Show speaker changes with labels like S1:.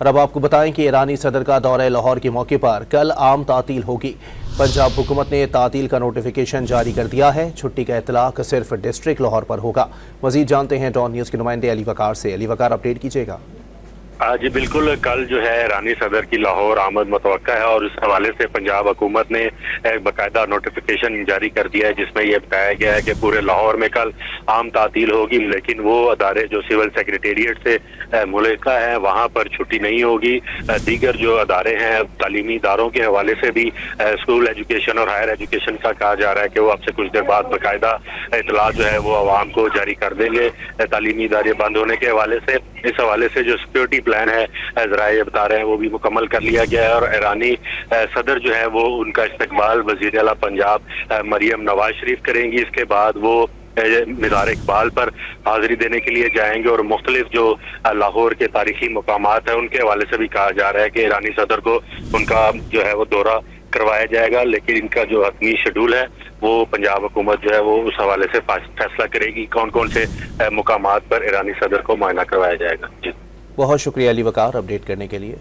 S1: और अब आपको बताएं कि ईरानी सदर का दौरे लाहौर के मौके पर कल आम तातील होगी। पंजाब हुकूमत ने तातील का नोटिफिकेशन जारी कर दिया है। छुट्टी का इतलाक सिर्फ डिस्ट्रिक्ट लाहौर पर होगा। मजीद जानते हैं डॉन न्यूज़ के नुमाइंदे अली वकार से। अली वकार, अपडेट कीजिएगा।
S2: जी बिल्कुल, कल जो है ईरानी सदर की लाहौर आमद मुतवक्का है और इस हवाले से पंजाब हुकूमत ने एक बाकायदा नोटिफिकेशन जारी कर दिया है जिसमें यह बताया गया है कि पूरे लाहौर में कल आम तातील होगी, लेकिन वो अदारे जो सिविल सेक्रेटेरिएट से मुल्का है वहाँ पर छुट्टी नहीं होगी। दीगर जो अदारे हैं तालीमी इदारों के हवाले से भी स्कूल एजुकेशन और हायर एजुकेशन का कहा जा रहा है कि वो अब से कुछ देर बाद बाकायदा इतला जो है वो आवाम को जारी कर देंगे तालीमी इदारे बंद होने के हवाले से। इस हवाले से जो सिक्योरिटी प्लान है जरा ये बता रहे हैं वो भी मुकम्मल कर लिया गया है और ईरानी सदर जो है वो उनका इस्तकबाल वज़ीर आला पंजाब मरियम नवाज शरीफ करेंगी। इसके बाद वो मीनार इकबाल पर हाजिरी देने के लिए जाएंगे और मुख्तलिफ जो लाहौर के तारीखी मकामात है उनके हवाले से भी कहा जा रहा है कि ईरानी सदर को उनका जो है वो दौरा करवाया जाएगा, लेकिन इनका जो हतमी शेड्यूल है वो पंजाब हुकूमत जो है वो उस हवाले से फैसला करेगी कौन कौन से मुकामात पर ईरानी सदर को मुआयना करवाया जाएगा। जी
S1: बहुत शुक्रिया अली वकार अपडेट करने के लिए।